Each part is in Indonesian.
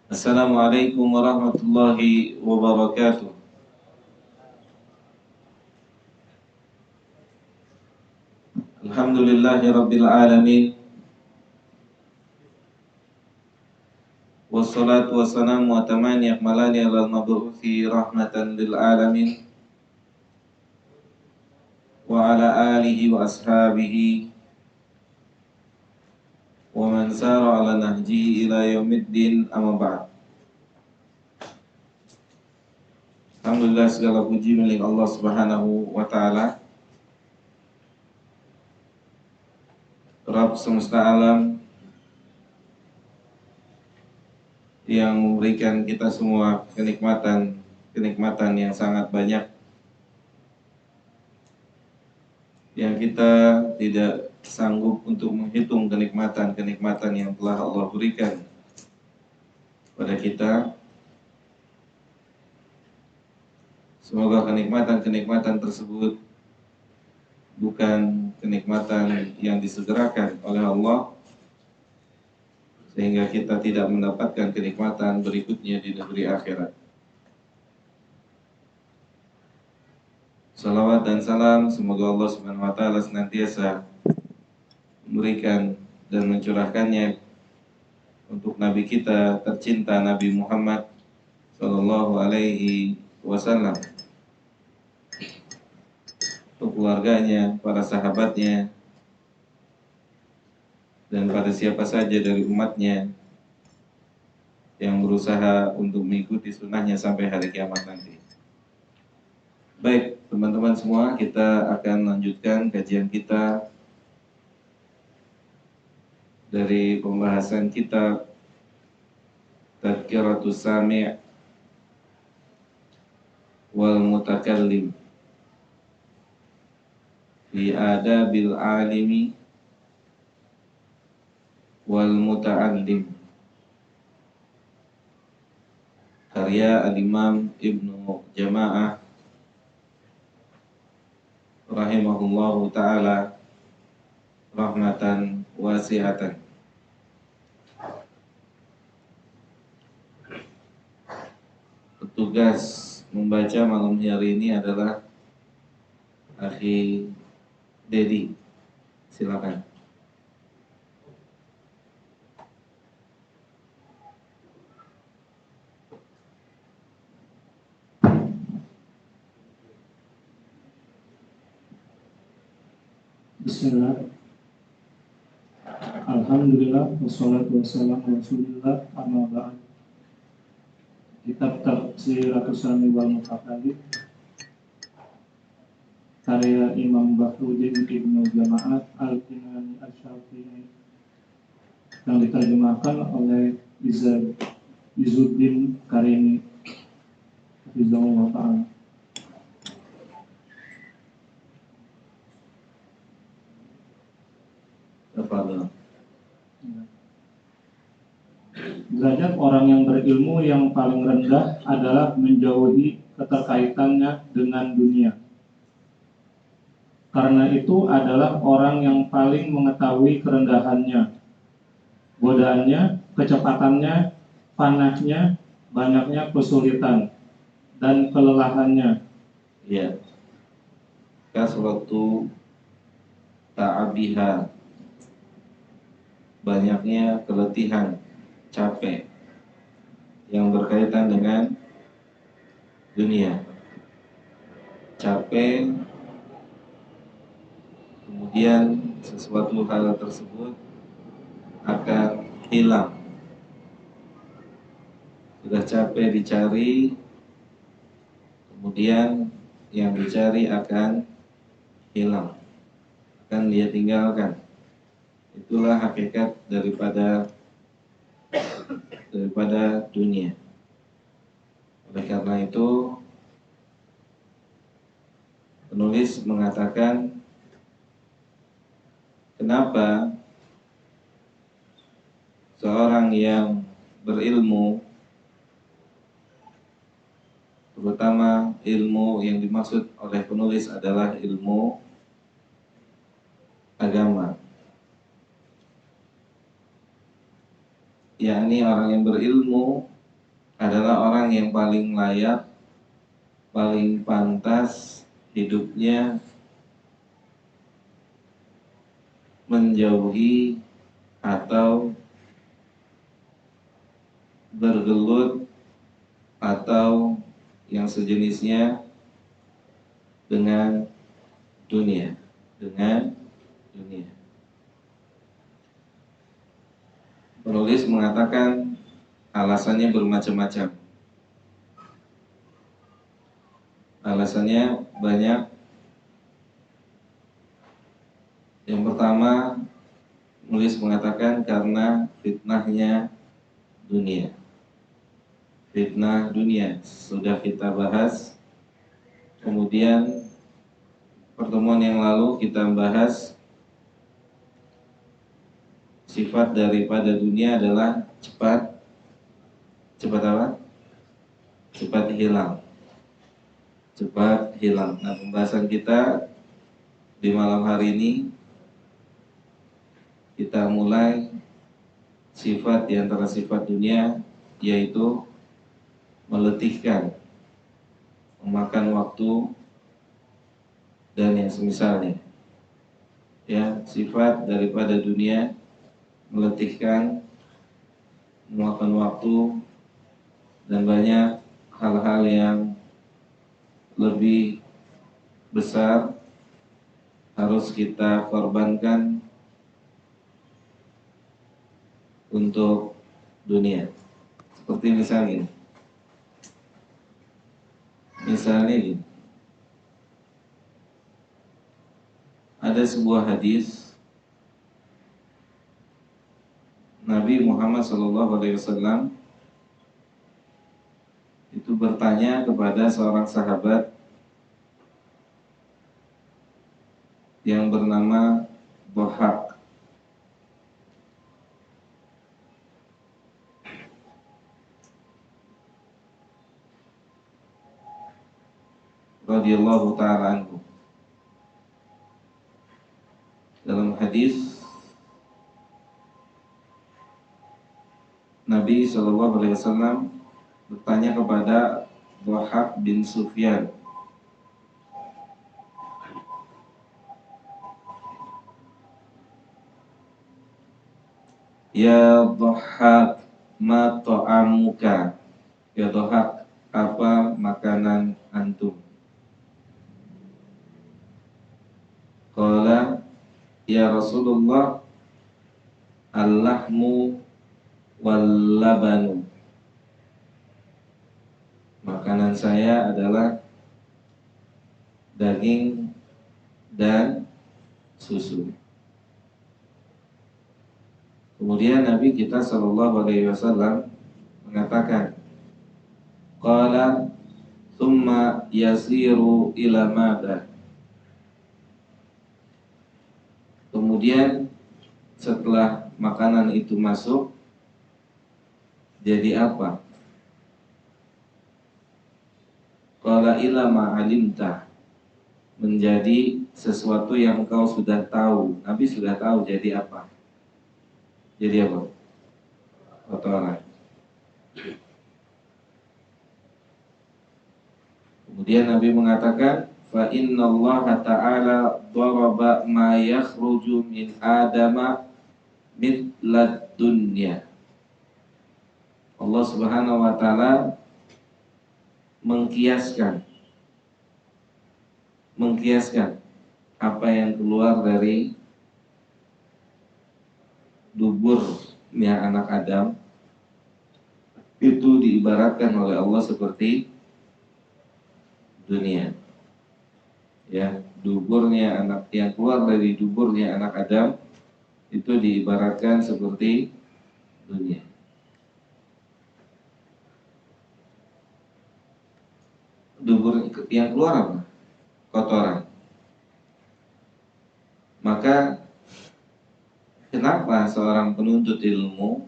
Assalamualaikum warahmatullahi wabarakatuh. Alhamdulillahi rabbil alamin. Wassalatu wassalamu wa tamani akmalani ala al-mab'uthi rahmatan lil alamin wa ala alihi wa ashabihi wa man sara ala nahjihi ila yaumiddin, amma ba'd. Alhamdulillah, segala puji milik Allah Subhanahu wa taala, Rabb semesta alam, yang memberikan kita semua kenikmatan yang sangat banyak, yang kita tidak sanggup untuk menghitung kenikmatan yang telah Allah berikan pada kita. Semoga kenikmatan tersebut bukan kenikmatan yang disegerakan oleh Allah, sehingga kita tidak mendapatkan kenikmatan berikutnya di negeri akhirat. Salawat dan salam semoga Allah Subhanahu wa taala senantiasa memberikan dan mencurahkannya untuk Nabi kita tercinta, Nabi Muhammad sallallahu alaihi wasallam, untuk keluarganya, para sahabatnya, dan pada siapa saja dari umatnya yang berusaha untuk mengikuti sunnahnya sampai hari kiamat nanti. Baik, teman-teman semua, kita akan lanjutkan kajian kita dari pembahasan kitab Tadhkiratus Sami' wal Mutakallim fi adabil alimi wal muta'allim, karya al-Imam Ibnu Jama'ah rahimahullahu ta'ala rahmatan wasi'atan. Petugas membaca malam hari ini adalah Akhi Dedi. Silakan. Bismillah. Alhamdulillah wassalatu wassalamu rasulillah, amma ba'd. Kitab Tadhkiratus Sami wal Mutakallim, karya Imam Bahruddin Ibnu Jama'at Al-Kinani Asy-Syafi'i, yang diterjemahkan oleh Izzuddin Karimi hafizahullah ta'ala. Derajat orang yang berilmu yang paling rendah adalah menjauhi keterkaitannya dengan dunia. Karena itu adalah orang yang paling mengetahui kerendahannya, godaannya, kecepatannya, panahnya, banyaknya kesulitan, dan kelelahannya. Ya, kasratu ta'abiha, banyaknya keletihan, capek yang berkaitan dengan dunia. Capek, kemudian sesuatu hal tersebut akan hilang. Sudah capek dicari, kemudian yang dicari akan hilang, akan dia tinggalkan. Itulah hakikat daripada dunia. Oleh karena itu, penulis mengatakan, kenapa seorang yang berilmu, terutama ilmu yang dimaksud oleh penulis adalah ilmu agama, yakni orang yang berilmu adalah orang yang paling layak, paling pantas hidupnya menjauhi atau bergelut atau yang sejenisnya dengan dunia, dengan dunia. Penulis mengatakan alasannya bermacam-macam. Alasannya banyak. Yang pertama, penulis mengatakan karena fitnahnya dunia. Fitnah dunia sudah kita bahas. Kemudian pertemuan yang lalu kita bahas sifat daripada dunia adalah cepat apa? Cepat hilang. Cepat hilang. Nah, pembahasan kita di malam hari ini kita mulai sifat di antara sifat dunia, yaitu meletihkan, memakan waktu dan yang semisalnya. Ya, sifat daripada dunia meletihkan, memakan waktu dan banyak hal-hal yang lebih besar harus kita korbankan untuk dunia. Seperti misalnya gini, ada sebuah hadis Nabi Muhammad SAW itu bertanya kepada seorang sahabat yang bernama Dhahak. Radhiyallahu ta'ala anhu. Dalam hadis Nabi SAW bertanya kepada Dhahak bin Sufyan, "Ya Dhahak, ma ta'amuka?" Ya Dhahak, apa makanan antum? Qala, ya Rasulullah, al-lahmu wal labanu. Makanan saya adalah daging dan susu. Kemudian Nabi kita sallallahu alaihi wasallam mengatakan, qala thumma yasiru ila madha. Kemudian setelah makanan itu masuk, jadi apa? Qala ila ma'alimta, menjadi sesuatu yang engkau sudah tahu. Nabi sudah tahu jadi apa? Jadi apa? Kotoran. Kemudian Nabi mengatakan, fa innallaha ta'ala daraba ma yakhruju min adama mithlad dunya. Allah Subhanahu wa taala mengkiaskan apa yang keluar dari duburnya anak Adam itu diibaratkan oleh Allah seperti dunia. Ya, duburnya anak yang keluar dari duburnya anak Adam itu diibaratkan seperti dunia. Dubur yang keluar apa? Kotoran. Maka kenapa seorang penuntut ilmu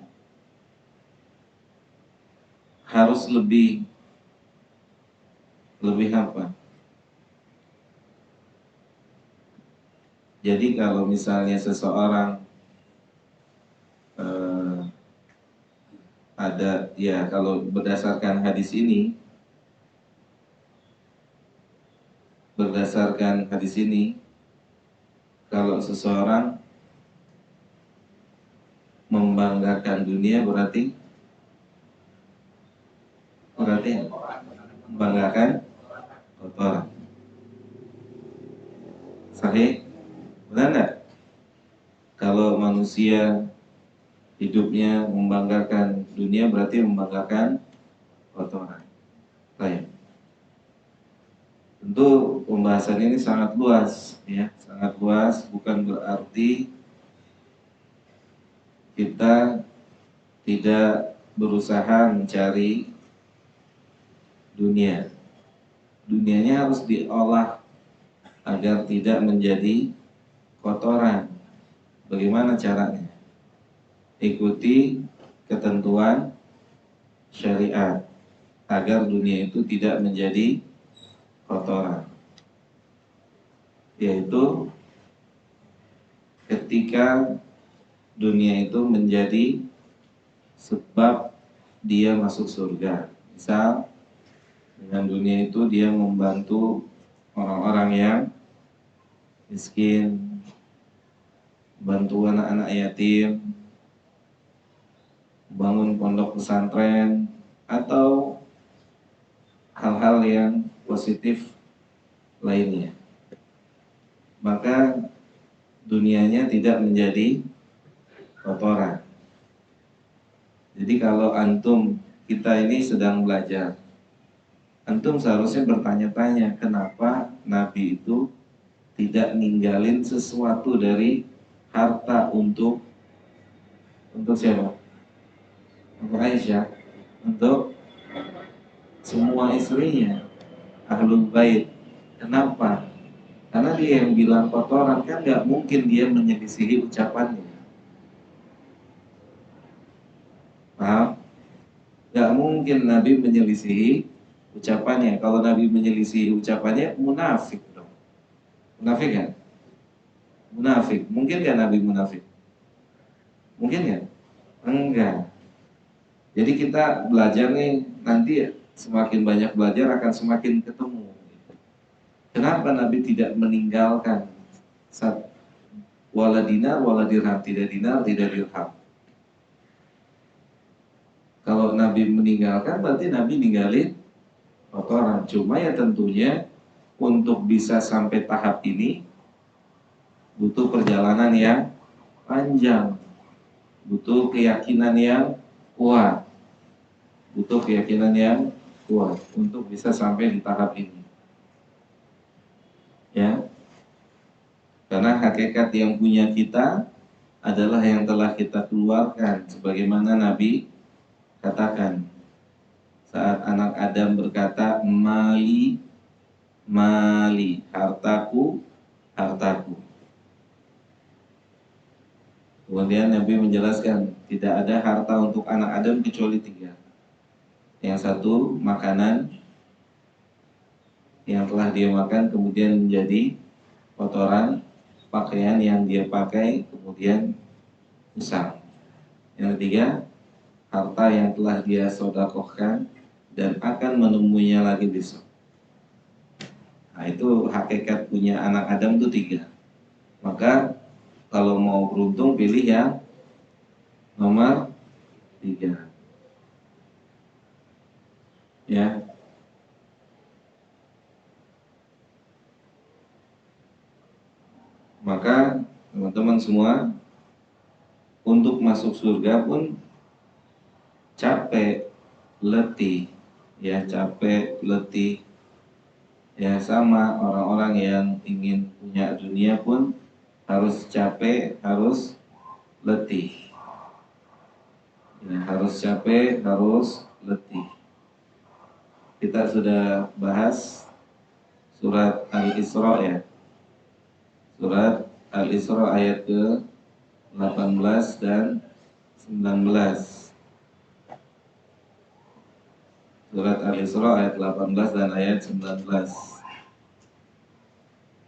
harus lebih apa? Jadi kalau misalnya seseorang ada, ya kalau berdasarkan hadis ini, kalau seseorang membanggakan dunia berarti membanggakan kotoran. Sahih? Benar enggak? Kalau manusia hidupnya membanggakan dunia berarti membanggakan kotoran. Baik. Tentu pembahasan ini sangat luas, ya, sangat luas. Bukan berarti kita tidak berusaha mencari dunia. Dunianya harus diolah agar tidak menjadi kotoran. Bagaimana caranya? Ikuti ketentuan syariat agar dunia itu tidak menjadi kotoran. Yaitu ketika dunia itu menjadi sebab dia masuk surga. Misal dengan dunia itu dia membantu orang-orang yang miskin, bantu anak-anak yatim, bangun pondok pesantren, atau hal-hal yang positif lainnya. Maka dunianya tidak menjadi kotoran. Jadi kalau antum, kita ini sedang belajar, antum seharusnya bertanya-tanya kenapa Nabi itu tidak ninggalin sesuatu dari harta untuk siapa? Untuk Aisyah, untuk semua istrinya, ahlul bait. Kenapa? Karena dia yang bilang kotoran, kan nggak mungkin dia menyelisihi ucapannya. Paham? Nggak mungkin Nabi menyelisihi ucapannya. Kalau Nabi menyelisihi ucapannya, munafik dong. Munafik kan? Munafik. Mungkin nggak Nabi munafik? Mungkin nggak? Enggak. Jadi kita belajar nih, nanti semakin banyak belajar akan semakin ketemu. Kenapa Nabi tidak meninggalkan wala dinar, wala dirham, tidak dinar, tidak dirham? Kalau Nabi meninggalkan berarti Nabi ninggalin kotoran. Cuma ya tentunya untuk bisa sampai tahap ini butuh perjalanan yang panjang, butuh keyakinan yang kuat, untuk bisa sampai di tahap ini. Ya, karena hakikat yang punya kita adalah yang telah kita keluarkan, sebagaimana Nabi katakan saat anak Adam berkata mali mali, hartaku hartaku. Kemudian Nabi menjelaskan tidak ada harta untuk anak Adam kecuali 3. Yang satu makanan yang telah dia makan kemudian menjadi kotoran, pakaian yang dia pakai kemudian usang. Yang ketiga, harta yang telah dia sedekahkan dan akan menemuinya lagi besok. Nah, itu hakikat punya anak Adam itu 3. Maka kalau mau beruntung pilih yang nomor 3. Ya. Maka teman-teman semua, untuk masuk surga pun capek, letih, ya capek, letih. Ya sama orang-orang yang ingin punya dunia pun harus capek, harus letih. Ya, harus capek, harus letih. Kita sudah bahas surat Al-Isra ya. Surat Al-Isra ayat ke-18 dan 19. Surat Al-Isra ayat 18 dan ayat 19.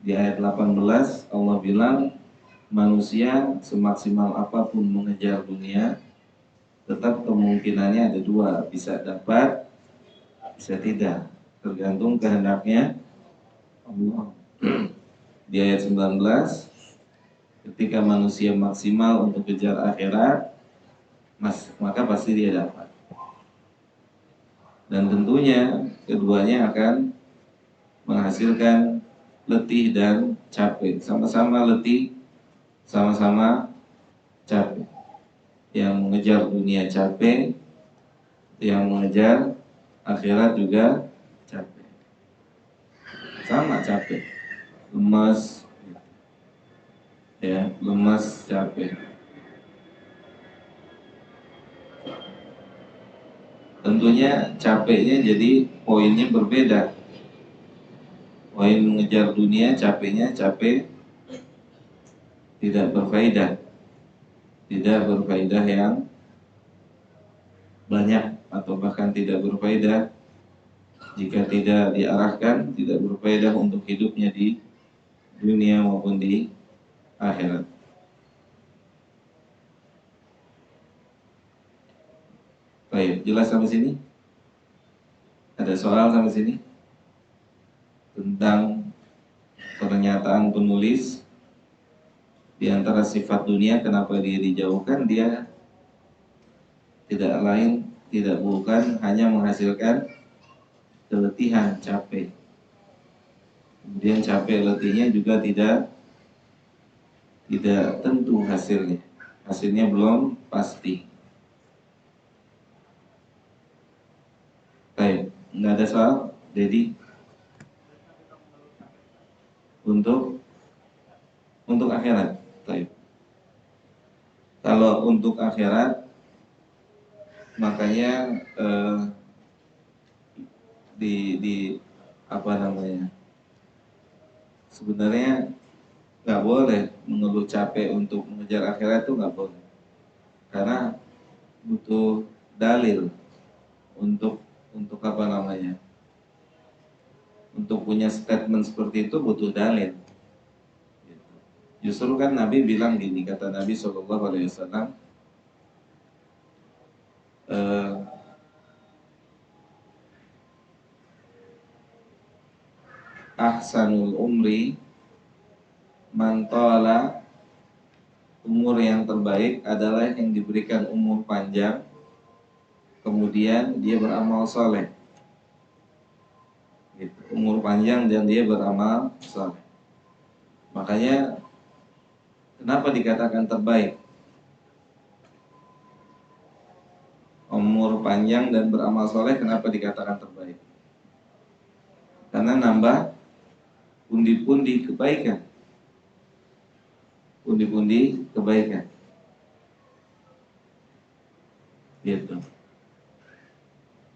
Di ayat 18 Allah bilang manusia semaksimal apapun mengejar dunia, tetap kemungkinannya ada dua, bisa dapat, bisa tidak, tergantung kehendaknya Allah. Di ayat 19, ketika manusia maksimal untuk kejar akhirat, maka pasti dia dapat. Dan tentunya keduanya akan menghasilkan letih dan capek. Sama-sama letih, sama-sama capek. Yang mengejar dunia capek, yang mengejar akhirat juga capek. Sama capek, lemas, ya, lemas, capek. Tentunya capeknya jadi poinnya berbeda. Poin mengejar dunia, capeknya capek tidak berfaedah, tidak berfaedah yang banyak, atau bahkan tidak berfaedah jika tidak diarahkan, tidak berfaedah untuk hidupnya di dunia maupun di akhirat. Baik, jelas sampai sini? Ada soal sampai sini? Tentang pernyataan penulis di antara sifat dunia, kenapa dia dijauhkan? Dia tidak lain, tidak bukan hanya menghasilkan keletihan, capek. Kemudian capek letihnya juga tidak tentu hasilnya. Hasilnya belum pasti. Baik, nggak ada soal, jadi untuk akhirat. Baik. Kalau untuk akhirat, makanya di apa namanya? Sebenarnya nggak boleh mengeluh capek untuk mengejar akhirat, itu nggak boleh, karena butuh dalil untuk apa namanya? Untuk punya statement seperti itu butuh dalil. Justru kan Nabi bilang gini, kata Nabi SAW, ahsanul umri man tala, umur yang terbaik adalah yang diberikan umur panjang, kemudian dia beramal soleh. Gitu. Umur panjang dan dia beramal soleh. Makanya kenapa dikatakan terbaik? Umur panjang dan beramal soleh kenapa dikatakan terbaik? Karena nambah pundi-pundi kebaikan. Pundi-pundi kebaikan. Gitu.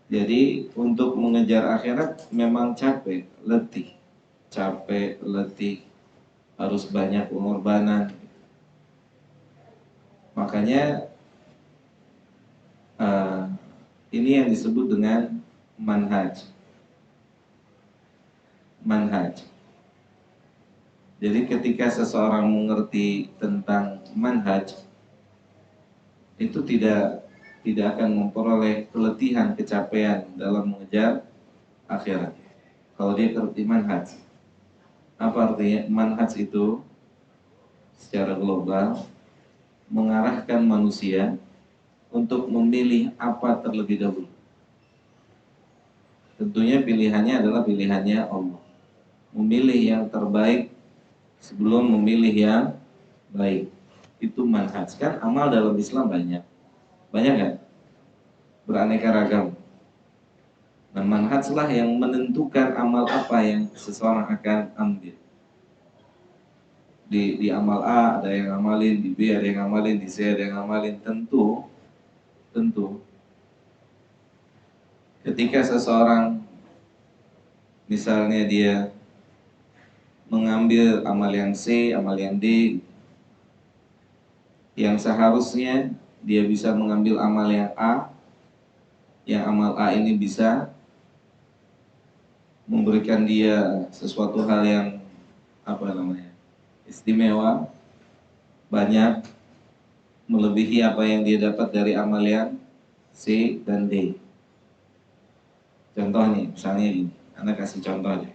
Jadi untuk mengejar akhirat memang capek, letih. Capek, letih, harus banyak pengorbanan. Makanya ini yang disebut dengan manhaj. Manhaj. Jadi ketika seseorang mengerti tentang manhaj, itu tidak akan memperoleh keletihan, kecapean dalam mengejar akhirat. Kalau dia ngerti manhaj. Apa artinya? Manhaj itu secara global mengarahkan manusia untuk memilih apa terlebih dahulu. Tentunya pilihannya adalah pilihannya Allah. Memilih yang terbaik sebelum memilih yang baik. Itu manhaj. Kan amal dalam Islam banyak. Banyak kan? Beraneka ragam. Nah, manhajlah yang menentukan amal apa yang seseorang akan ambil. Di amal A ada yang ngamalin, di B ada yang ngamalin, di C ada yang ngamalin. Tentu ketika seseorang misalnya dia mengambil amal yang C, amal yang D, yang seharusnya dia bisa mengambil amal yang A, yang amal A ini bisa memberikan dia sesuatu hal yang istimewa, banyak, melebihi apa yang dia dapat dari amal yang C, dan D. Contoh nih, misalnya ini, Anda kasih contoh aja.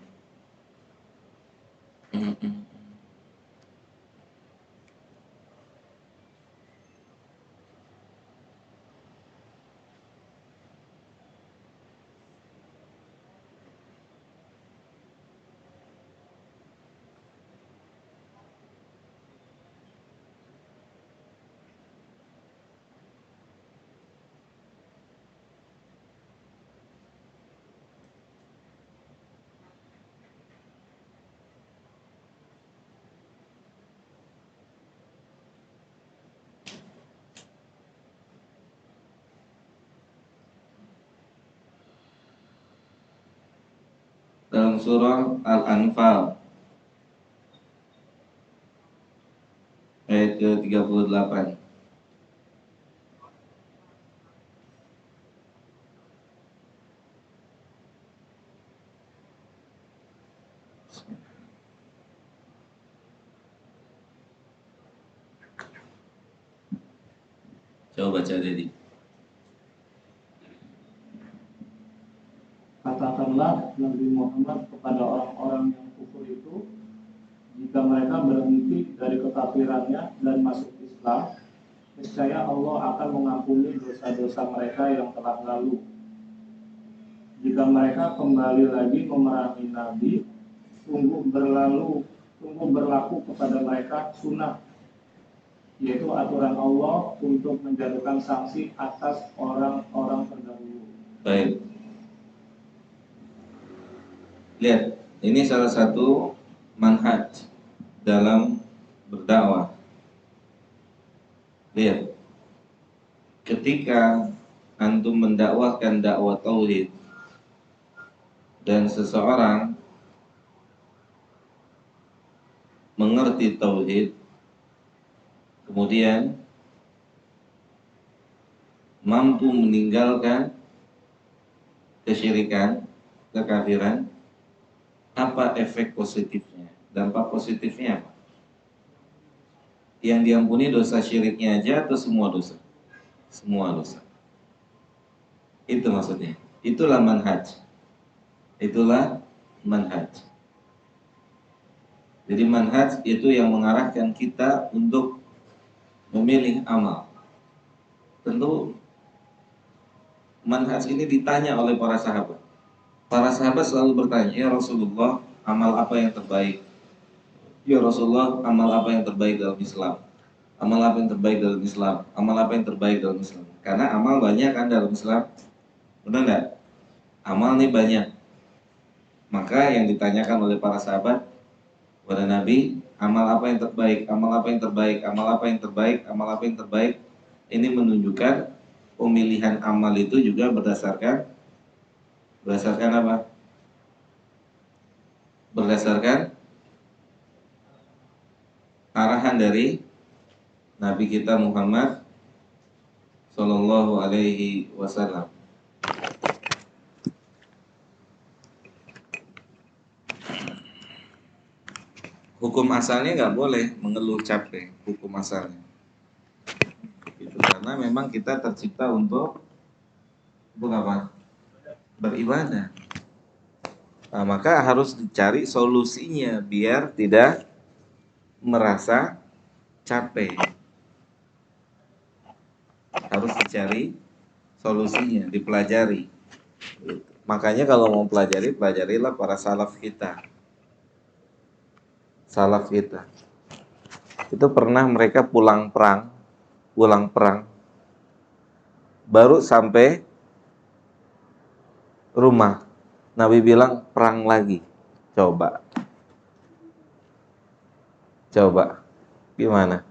Dalam surah Al-Anfal ayat ke-38. Coba baca Dedi. Katakanlah Nabi Muhammad kepada orang-orang yang kufur itu, jika mereka berhenti dari kekafirannya dan masuk Islam, niscaya Allah akan mengampuni dosa-dosa mereka yang telah lalu. Jika mereka kembali lagi memerangi Nabi, sungguh berlaku kepada mereka sunnah, yaitu aturan Allah untuk menjatuhkan sanksi atas orang-orang terdahulu. Baik. Lihat, ini salah satu manhaj dalam berdakwah. Lihat, ketika antum mendakwahkan dakwah tauhid dan seseorang mengerti tauhid, kemudian mampu meninggalkan kesyirikan, kekafiran, apa efek positifnya? Dampak positifnya apa? Yang diampuni dosa syiriknya aja atau semua dosa? Semua dosa. Itu maksudnya. Itulah manhaj. Itulah manhaj. Jadi manhaj itu yang mengarahkan kita untuk memilih amal. Tentu manhaj ini ditanya oleh para sahabat. Para sahabat selalu bertanya, ya Rasulullah, amal apa yang terbaik? Ya Rasulullah, amal apa yang terbaik dalam Islam? Amal apa yang terbaik dalam Islam? Amal apa yang terbaik dalam Islam? Karena amal banyak kan dalam Islam. Benar nggak? Amal nih banyak. Maka yang ditanyakan oleh para sahabat kepada Nabi, amal apa yang terbaik? Amal apa yang terbaik? Amal apa yang terbaik? Amal apa yang terbaik? Ini menunjukkan pemilihan amal itu juga berdasarkan apa? Berdasarkan arahan dari Nabi kita Muhammad Sallallahu Alaihi Wasallam. Hukum asalnya nggak boleh mengeluh capek. Hukum asalnya itu karena memang kita tercipta untuk apa? Beribadah. Nah, maka harus dicari solusinya biar tidak merasa capek. Harus dicari solusinya, dipelajari. Makanya kalau mau pelajari, pelajarilah para salaf kita. Salaf kita. Itu pernah mereka pulang perang, baru sampai rumah. Nabi bilang perang lagi. Coba. Gimana?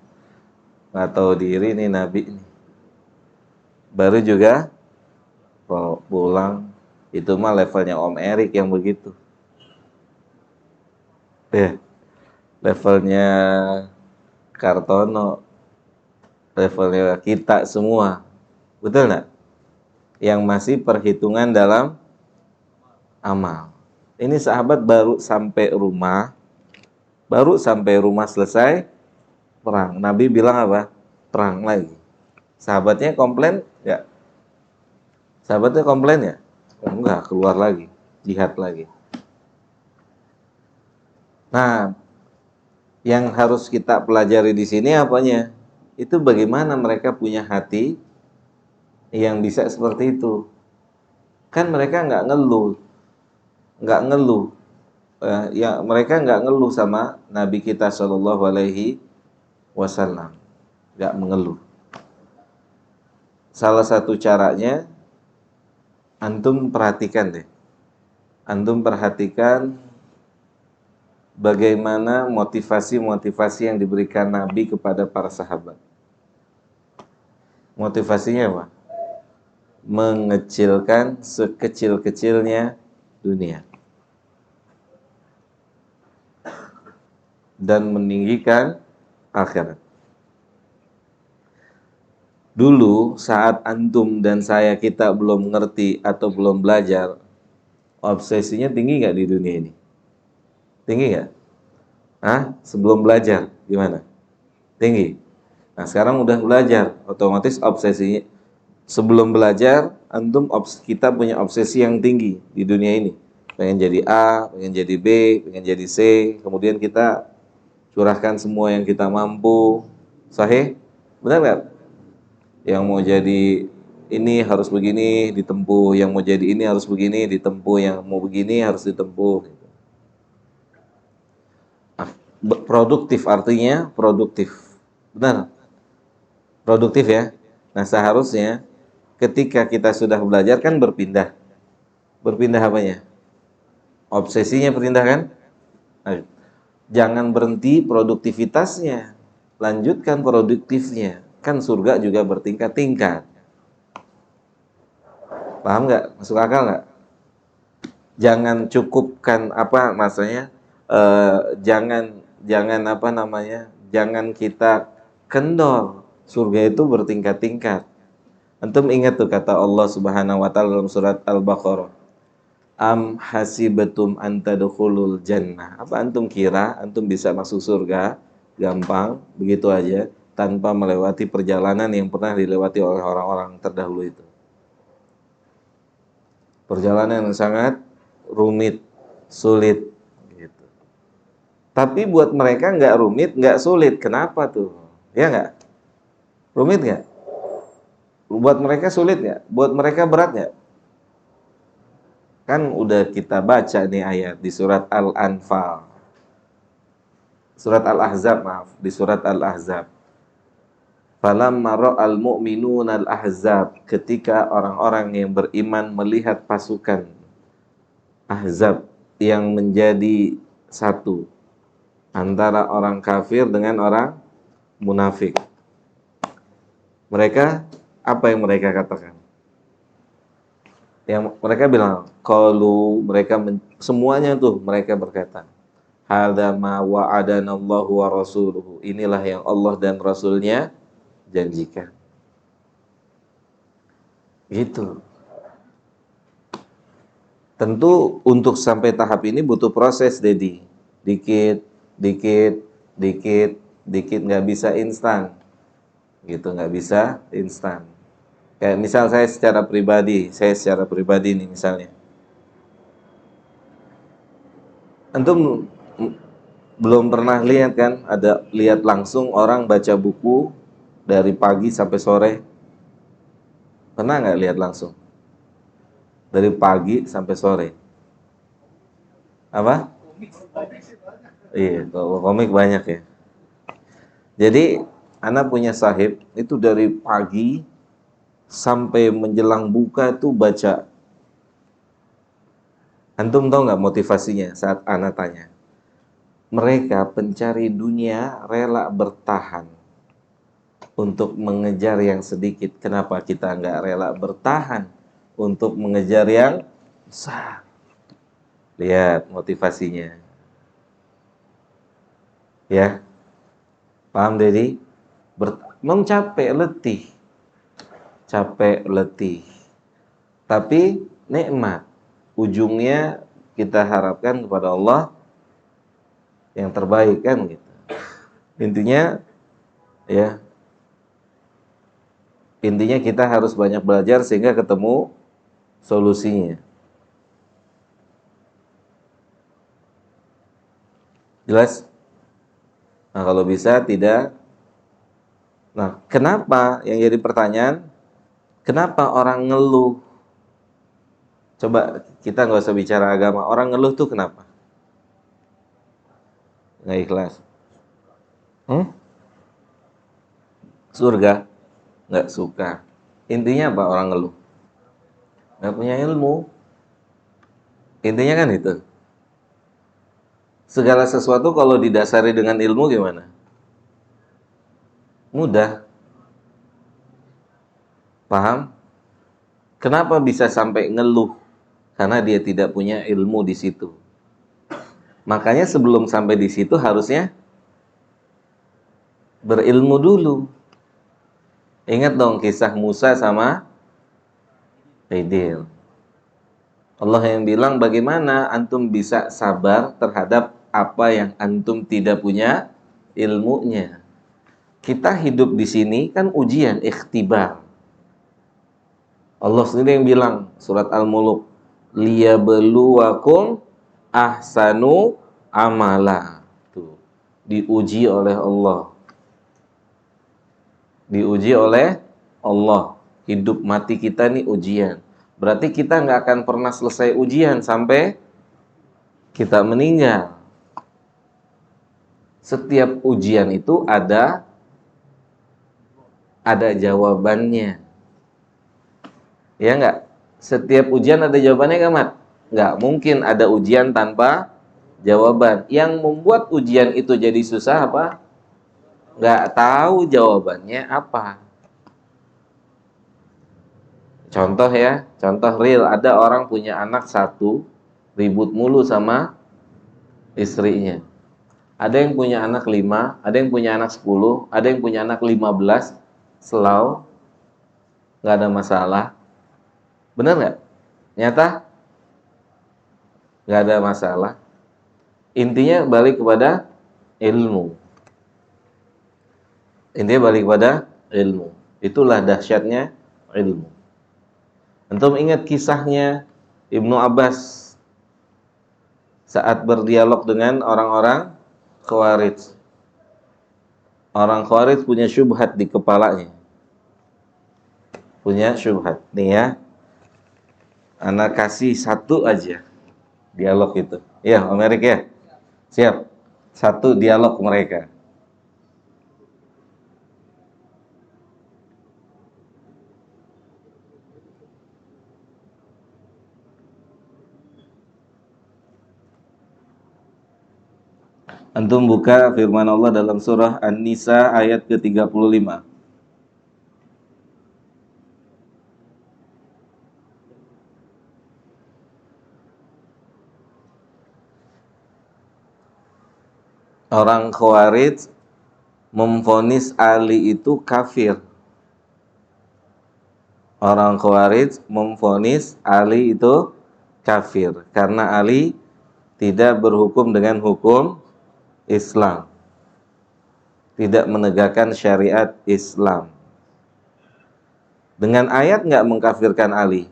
Nggak tahu diri nih Nabi nih. Baru juga pulang. Itu mah levelnya Om Erik yang begitu. Levelnya Kartono, levelnya kita semua. Betul nggak? Yang masih perhitungan dalam amal. Ini sahabat baru sampai rumah selesai perang. Nabi bilang apa? Perang lagi. Sahabatnya komplain? Ya. Sahabatnya komplain ya? Enggak, keluar lagi, jihad lagi. Nah, yang harus kita pelajari di sini apanya? Itu bagaimana mereka punya hati yang bisa seperti itu. Kan mereka nggak ngeluh. Ya mereka nggak ngeluh sama Nabi kita Shallallahu Alaihi Wasallam, nggak mengeluh. Salah satu caranya, antum perhatikan deh. Antum perhatikan bagaimana motivasi-motivasi yang diberikan Nabi kepada para sahabat. Motivasinya apa? Mengecilkan sekecil-kecilnya dunia dan meninggikan akhirat. Dulu saat antum dan kita belum ngerti atau belum belajar, obsesinya tinggi nggak di dunia ini? Tinggi nggak? Sebelum belajar gimana? Tinggi. Nah sekarang udah belajar, otomatis obsesinya. Sebelum belajar, kita punya obsesi yang tinggi di dunia ini. Pengen jadi A, pengen jadi B, pengen jadi C. Kemudian kita curahkan semua yang kita mampu. Sahih? Benar nggak? Yang mau jadi ini harus begini ditempuh, yang mau jadi ini harus begini ditempuh, yang mau begini harus ditempuh. Produktif artinya produktif. Benar? Produktif ya. Nah seharusnya ketika kita sudah belajar kan berpindah. Berpindah apanya? Obsesinya berpindah kan? Nah, jangan berhenti produktivitasnya. Lanjutkan produktifnya. Kan surga juga bertingkat-tingkat. Paham nggak? Masuk akal nggak? Jangan cukupkan apa maksudnya? Jangan apa namanya? Jangan kita kendor. Surga itu bertingkat-tingkat. Antum ingat tuh kata Allah Subhanahu wa taala dalam surat Al-Baqarah. Am hasibatum an tadkhulul jannah. Apa antum kira antum bisa masuk surga gampang begitu aja tanpa melewati perjalanan yang pernah dilewati oleh orang-orang terdahulu itu? Perjalanan yang sangat rumit, sulit gitu. Tapi buat mereka nggak rumit, nggak sulit. Kenapa tuh? Ya nggak? Rumit nggak? Buat mereka sulit nggak? Buat mereka berat nggak? Kan udah kita baca nih ayat di surat Al-Anfal. Surat Al-Ahzab, maaf. Di surat Al-Ahzab. Falamma ra'al mu'minuna al-ahzab. Ketika orang-orang yang beriman melihat pasukan Ahzab yang menjadi satu antara orang kafir dengan orang munafik. Mereka, apa yang mereka katakan? Yang mereka bilang, qalu, semuanya tuh mereka berkata, hadza ma wa'adanallahu wa rasuluhu. Inilah yang Allah dan Rasulnya janjikan. Gitu. Tentu untuk sampai tahap ini butuh proses, Dedi. Dikit, nggak bisa instan. Gitu, nggak bisa instan. Kayak misal saya secara pribadi nih misalnya. Antum belum pernah lihat kan, lihat langsung orang baca buku dari pagi sampai sore. Pernah nggak lihat langsung? Dari pagi sampai sore. Apa? Iya, kalau komik banyak ya. Jadi, anak punya sahib itu dari pagi sampai menjelang buka itu baca. Antum tahu nggak motivasinya saat anak tanya? Mereka pencari dunia rela bertahan untuk mengejar yang sedikit. Kenapa kita nggak rela bertahan untuk mengejar yang besar? Lihat motivasinya. Ya, paham Dedi? Memang capek, letih. Tapi nikmat. Ujungnya kita harapkan kepada Allah yang terbaik kan gitu. Intinya kita harus banyak belajar sehingga ketemu solusinya. Jelas? Nah, kalau bisa tidak. Nah, kenapa yang jadi pertanyaan? Kenapa orang ngeluh? Coba kita nggak usah bicara agama. Orang ngeluh tuh kenapa? Nggak ikhlas. Surga? Nggak suka. Intinya apa orang ngeluh? Nggak punya ilmu. Intinya kan itu. Segala sesuatu kalau didasari dengan ilmu gimana? Mudah. Paham? Kenapa bisa sampai ngeluh? Karena dia tidak punya ilmu di situ. Makanya sebelum sampai di situ harusnya berilmu dulu. Ingat dong kisah Musa sama Khidir. Allah yang bilang, bagaimana antum bisa sabar terhadap apa yang antum tidak punya ilmunya. Kita hidup di sini kan ujian, ikhtibar. Allah sendiri yang bilang, surat Al-Muluk, liyabluwakum ahsanu amala. Tuh, diuji oleh Allah. Diuji oleh Allah. Hidup mati kita nih ujian. Berarti kita nggak akan pernah selesai ujian sampai kita meninggal. Setiap ujian itu ada jawabannya. Ya nggak? Setiap ujian ada jawabannya nggak, Mat? Nggak mungkin ada ujian tanpa jawaban. Yang membuat ujian itu jadi susah apa? Nggak tahu jawabannya apa. Contoh ya, contoh real. Ada orang punya anak satu, ribut mulu sama istrinya. Ada yang punya anak 5, ada yang punya anak 10, ada yang punya anak 15, selau, nggak ada masalah. Benar nggak? Nyata? Nggak ada masalah. Intinya balik kepada ilmu. Intinya balik kepada ilmu. Itulah dahsyatnya ilmu. Antum ingat kisahnya Ibnu Abbas saat berdialog dengan orang-orang Khawarij. Orang Khawarij punya syubhat di kepalanya. Punya syubhat. Nih ya, anak kasih satu aja dialog itu. Ya, Amerika ya? Siap. Satu dialog mereka. Antum buka firman Allah dalam surah An-Nisa ayat ke-35. Orang Khawarij memvonis Ali itu kafir. Orang Khawarij memvonis Ali itu kafir karena Ali tidak berhukum dengan hukum Islam, tidak menegakkan syariat Islam. Dengan ayat nggak mengkafirkan Ali?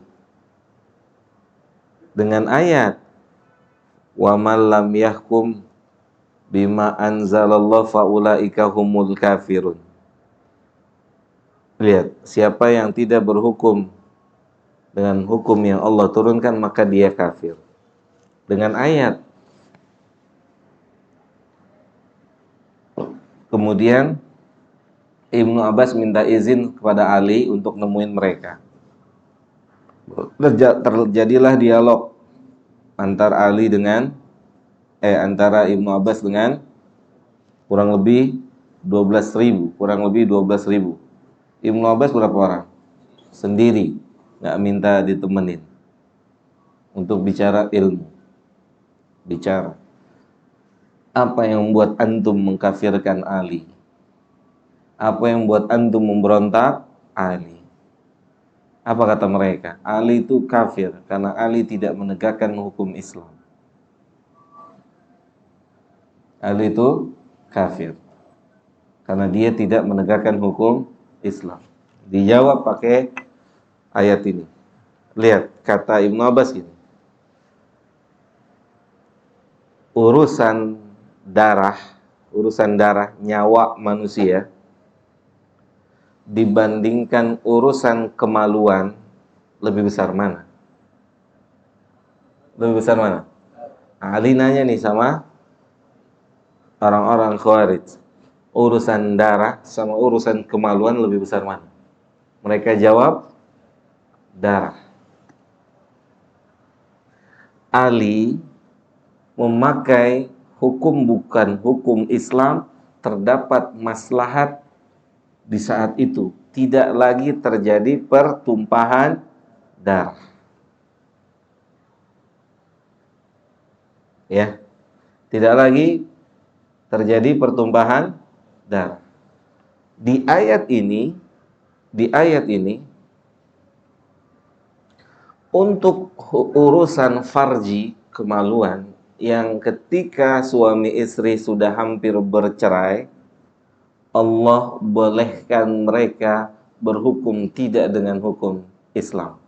Dengan ayat, wa man lam yahkum bima anzalallahu faulaika humul kafirun. Lihat, siapa yang tidak berhukum dengan hukum yang Allah turunkan maka dia kafir. Dengan ayat. Kemudian Ibnu Abbas minta izin kepada Ali untuk nemuin mereka. Terjadilah dialog antara Ibnu Abbas dengan kurang lebih 12.000, Ibnu Abbas berapa orang? Sendiri, nggak minta ditemenin untuk bicara ilmu. Bicara. Apa yang membuat antum mengkafirkan Ali? Apa yang membuat antum memberontak? Ali. Apa kata mereka? Ali itu kafir karena Ali tidak menegakkan hukum Islam. Ali itu kafir karena dia tidak menegakkan hukum Islam. Dijawab pakai ayat ini. Lihat kata Ibnu Abbas gini, urusan darah nyawa manusia dibandingkan urusan kemaluan lebih besar mana? Lebih besar mana? Ali nanya nih sama orang-orang Khawarij, urusan darah sama urusan kemaluan lebih besar mana? Mereka jawab darah. Ali memakai hukum bukan hukum Islam, terdapat maslahat di saat itu, tidak lagi terjadi pertumpahan darah. Ya, tidak lagi terjadi pertumpahan darah. Di ayat ini untuk urusan farji, kemaluan, yang ketika suami istri sudah hampir bercerai, Allah bolehkan mereka berhukum tidak dengan hukum Islam,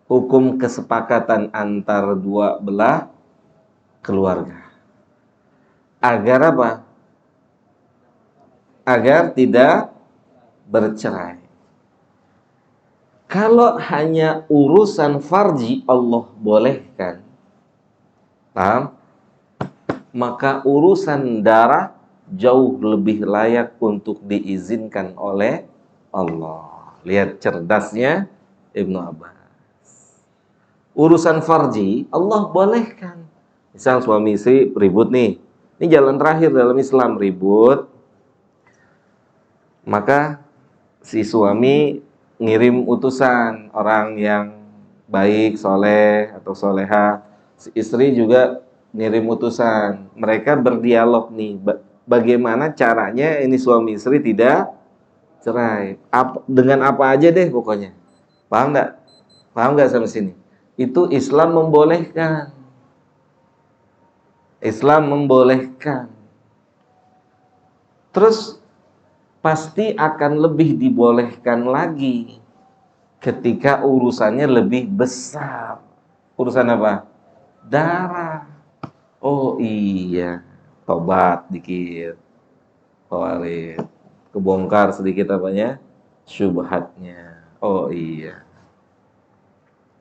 hukum kesepakatan antar dua belah keluarga. Agar apa? Agar tidak bercerai. Kalau hanya urusan farji Allah bolehkan, paham? Maka urusan darah jauh lebih layak untuk diizinkan oleh Allah. Lihat cerdasnya Ibnu Abbas. Urusan farji Allah bolehkan. Misal suami istri ribut nih, ini jalan terakhir dalam Islam, ribut, maka si suami ngirim utusan orang yang baik, soleh atau soleha, si istri juga ngirim utusan, mereka berdialog nih, bagaimana caranya ini suami istri tidak cerai, dengan apa aja deh pokoknya, paham nggak? Paham nggak sampai sini? Itu Islam membolehkan. Islam membolehkan. Terus pasti akan lebih dibolehkan lagi ketika urusannya lebih besar. Urusan apa? Darah. Oh iya, tobat dikit, Khawarij, kebongkar sedikit apanya? Syubhatnya. Oh iya,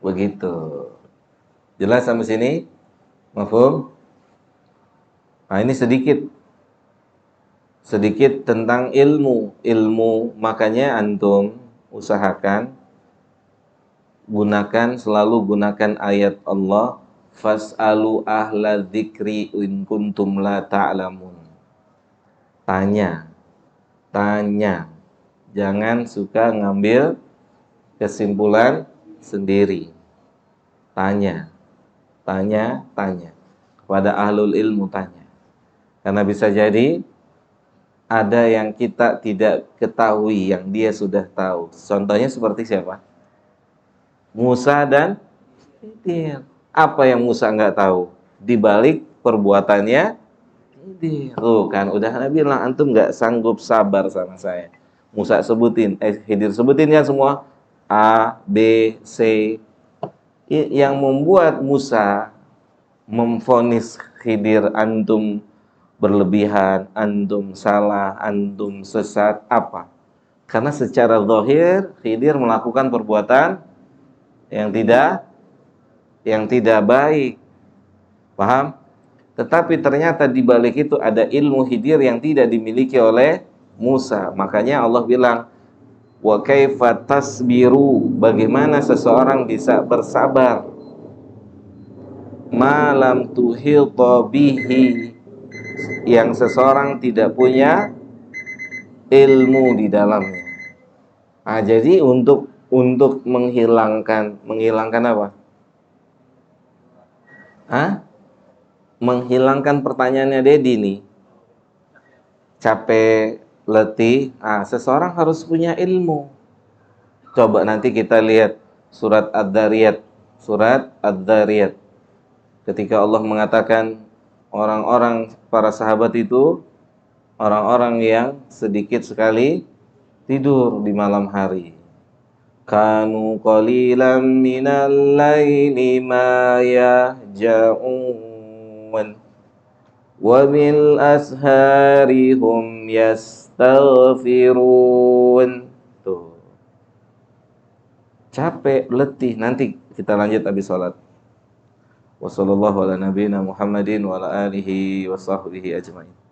begitu. Jelas sampai sini? Mafhum? Nah, ini sedikit tentang ilmu, makanya antum usahakan selalu gunakan ayat Allah, fas'alu ahla dzikri in kuntum la ta'lamun. Tanya, jangan suka ngambil kesimpulan sendiri. Tanya kepada ahlul ilmu, tanya. Karena bisa jadi ada yang kita tidak ketahui yang dia sudah tahu. Contohnya seperti siapa? Musa dan Khidir. Apa yang Musa nggak tahu? Di balik perbuatannya Khidir. Tuh kan, udah Nabi bilang, antum nggak sanggup sabar sama saya. Musa sebutin, Khidir sebutin kan semua A, B, C. Yang membuat Musa memvonis Khidir, antum berlebihan, antum salah, antum sesat, apa? Karena secara zahir Khidir melakukan perbuatan yang tidak baik. Paham? Tetapi ternyata di balik itu ada ilmu Khidir yang tidak dimiliki oleh Musa. Makanya Allah bilang, wa kaifa tasbiru, bagaimana seseorang bisa bersabar, malam tuhita bihi, yang seseorang tidak punya ilmu di dalamnya. Nah, jadi untuk menghilangkan apa? Menghilangkan pertanyaannya Dedi nih, capek, letih. Seseorang harus punya ilmu. Coba nanti kita lihat surat Ad-Dzariyat. Ketika Allah mengatakan orang-orang para sahabat itu orang-orang yang sedikit sekali tidur di malam hari. kanu qalilan minal laili ma yahja'un wa bil ashari hum yastaghfirun. Tuh. Capek, letih, nanti kita lanjut habis sholat. Wassallallahu ala nabiyina Muhammadin wa ala alihi wa sahbihi ajmain.